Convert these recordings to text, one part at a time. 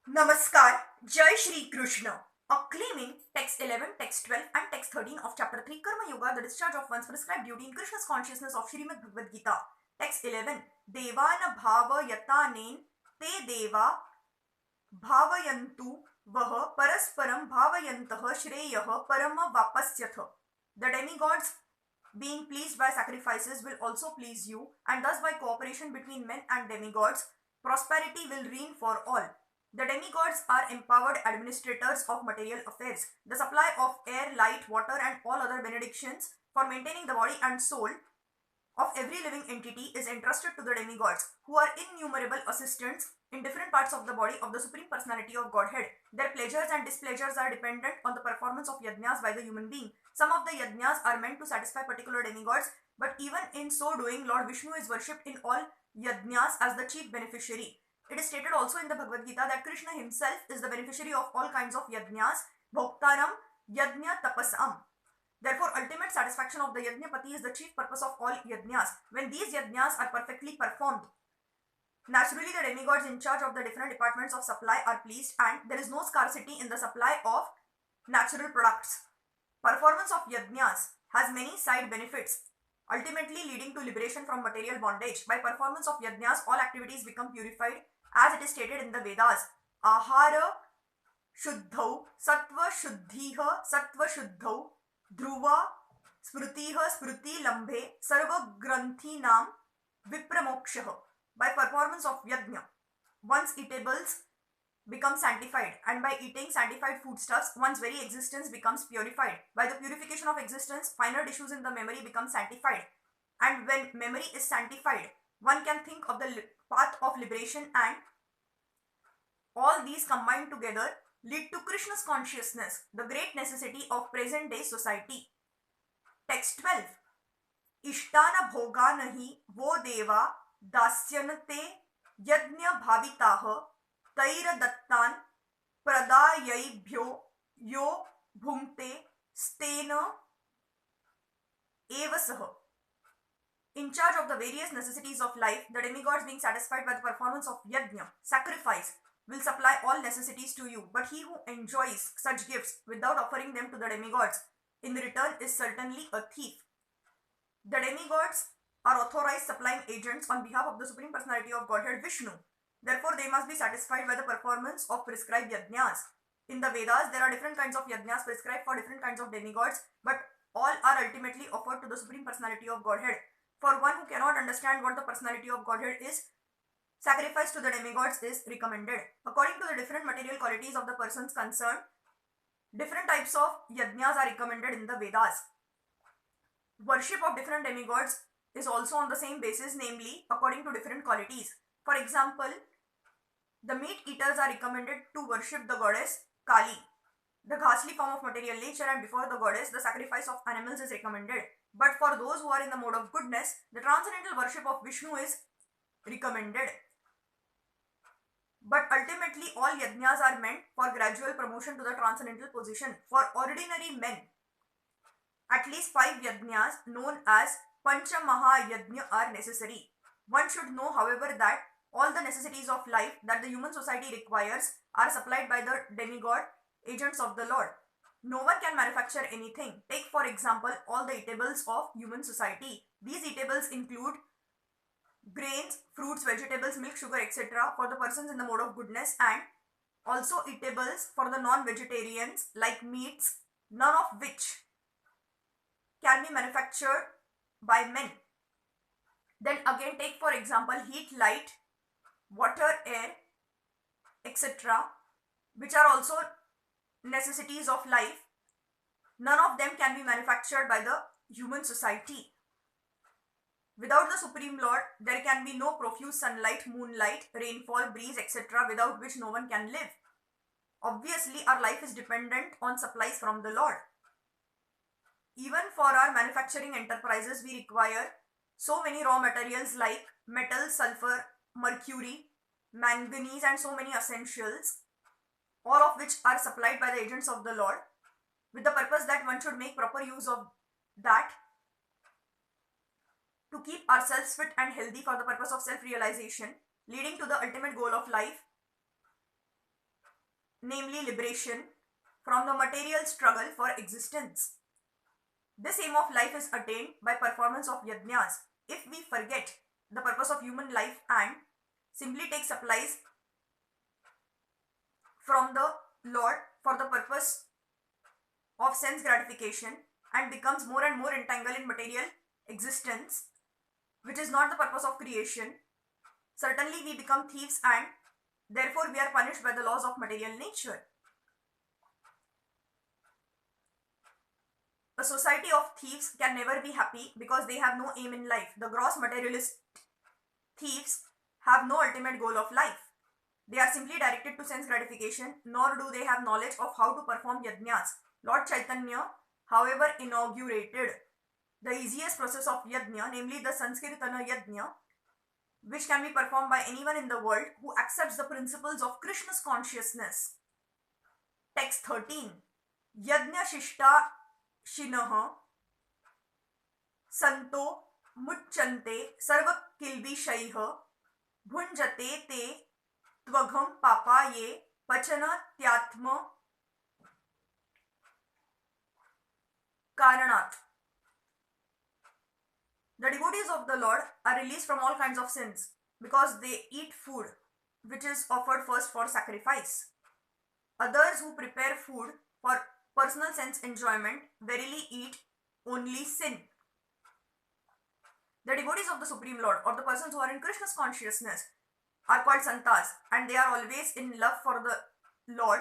Namaskar, Jai Shri Krishna. Acclaiming text 11, text 12, and text 13 of chapter 3 Karma Yoga, the discharge of one's prescribed duty in Krishna's consciousness of Srimad Bhagavad Gita. Text 11. Devana bhava yatanen te deva bhavayantu vah parasparam bhavayantah shreyah parama vapasyatha. The demigods, being pleased by sacrifices, will also please you, and thus by cooperation between men and demigods, prosperity will reign for all. The demigods are empowered administrators of material affairs. The supply of air, light, water, and all other benedictions for maintaining the body and soul of every living entity is entrusted to the demigods, who are innumerable assistants in different parts of the body of the Supreme Personality of Godhead. Their pleasures and displeasures are dependent on the performance of yajnas by the human being. Some of the yajnas are meant to satisfy particular demigods, but even in so doing, Lord Vishnu is worshipped in all yajnas as the chief beneficiary. It is stated also in the Bhagavad Gita that Krishna himself is the beneficiary of all kinds of yajnas, bhoktaram yajna tapasam. Therefore, ultimate satisfaction of the Yajnapati is the chief purpose of all yajnas. When these yajnas are perfectly performed, naturally the demigods in charge of the different departments of supply are pleased, and there is no scarcity in the supply of natural products. Performance of yajnas has many side benefits, ultimately leading to liberation from material bondage. By performance of yajnas, all activities become purified, as it is stated in the Vedas. Ahara शुद्धौ सत्व शुद्धिः सत्व शुद्धौ ध्रुव स्मृतिः स्मृति लंबे सर्व ग्रंथीनाम विप्रमोक्षः. By performance of yajna, one's eatables become sanctified, and by eating sanctified foodstuffs, one's very existence becomes purified. By the purification of existence, finer tissues in the memory become sanctified, and when memory is sanctified, one can think of the path of liberation, and all these combined together lead to Krishna's consciousness, the great necessity of present day society. Text 12. Ishtana bhoganahi vo deva dasyanate yajna bhavitaha taira dattan pradayaibhyo yo bhumte stena evasaha. In charge of the various necessities of life, the demigods, being satisfied by the performance of yajna, sacrifice, will supply all necessities to you. But he who enjoys such gifts without offering them to the demigods in return is certainly a thief. The demigods are authorized supplying agents on behalf of the Supreme Personality of Godhead Vishnu. Therefore, they must be satisfied by the performance of prescribed yajnas. In the Vedas, there are different kinds of yajnas prescribed for different kinds of demigods, but all are ultimately offered to the Supreme Personality of Godhead. For one who cannot understand what the Personality of Godhead is, sacrifice to the demigods is recommended. According to the different material qualities of the persons concerned, different types of yajnas are recommended in the Vedas. Worship of different demigods is also on the same basis, namely according to different qualities. For example, the meat eaters are recommended to worship the goddess Kali, the ghastly form of material nature, and before the goddess, the sacrifice of animals is recommended. But for those who are in the mode of goodness, the transcendental worship of Vishnu is recommended. But ultimately, all yajnas are meant for gradual promotion to the transcendental position. For ordinary men, at least 5 yajnas known as Pancha Mahayajna are necessary. One should know, however, that all the necessities of life that the human society requires are supplied by the demigod, agents of the Lord. No one can manufacture anything. Take, for example, all the eatables of human society. These eatables include grains, fruits, vegetables, milk, sugar, etc. for the persons in the mode of goodness, and also eatables for the non-vegetarians like meats, none of which can be manufactured by men. Then again, take for example heat, light, water, air, etc., which are also necessities of life. None of them can be manufactured by the human society. Without the Supreme Lord, there can be no profuse sunlight, moonlight, rainfall, breeze, etc., without which no one can live. Obviously, our life is dependent on supplies from the Lord. Even for our manufacturing enterprises, we require so many raw materials like metal, sulfur, mercury, manganese, and so many essentials, all of which are supplied by the agents of the Lord, with the purpose that one should make proper use of that to keep ourselves fit and healthy for the purpose of self-realization, leading to the ultimate goal of life, namely liberation from the material struggle for existence. This aim of life is attained by performance of yajnas. If we forget the purpose of human life and simply take supplies from the Lord for the purpose of sense gratification and becomes more and more entangled in material existence, which is not the purpose of creation, certainly we become thieves and therefore we are punished by the laws of material nature. A society of thieves can never be happy because they have no aim in life. The gross materialist thieves have no ultimate goal of life. They are simply directed to sense gratification, nor do they have knowledge of how to perform yajnas. Lord Chaitanya, however, inaugurated the easiest process of yajna, namely the Sanskirtana yajna, which can be performed by anyone in the world who accepts the principles of Krishna's consciousness. Text 13. Yajna shishta shinah santo muccante sarva kilbishaiha bhunjate te tvagam papa ye pachana tyatma karanat. The devotees of the Lord are released from all kinds of sins because they eat food which is offered first for sacrifice. Others who prepare food for personal sense enjoyment verily eat only sin. The devotees of the Supreme Lord, or the persons who are in Krishna's consciousness, are called santas, and they are always in love for the Lord,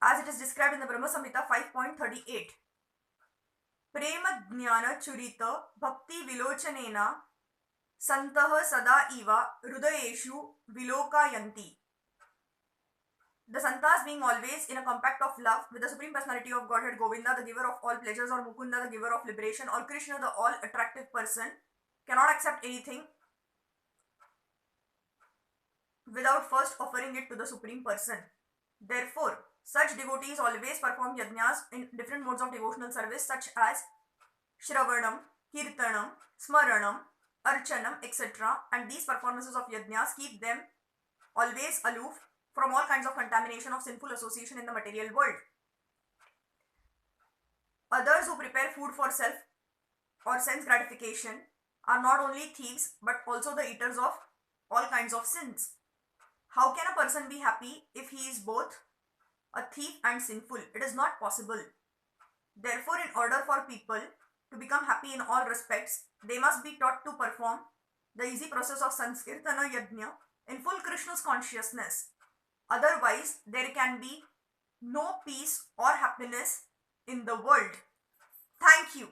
as it is described in the Brahma Samhita 5.38. Prema jnana churita bhakti vilochanena santah sada iva hrudayeshu vilokayanti. The santas, being always in a compact of love with the Supreme Personality of Godhead Govinda, the giver of all pleasures, or Mukunda, the giver of liberation, or Krishna, the all attractive person, cannot accept anything without first offering it to the Supreme Person. Therefore, such devotees always perform yajnas in different modes of devotional service such as Shravanam, Kirtanam, Smaranam, Archanam, etc. And these performances of yajnas keep them always aloof from all kinds of contamination of sinful association in the material world. Others who prepare food for self or sense gratification are not only thieves but also the eaters of all kinds of sins. How can a person be happy if he is both a thief and sinful? It is not possible. Therefore, in order for people to become happy in all respects, they must be taught to perform the easy process of Sanskirtana Yajna in full Krishna's consciousness. Otherwise, there can be no peace or happiness in the world. Thank you.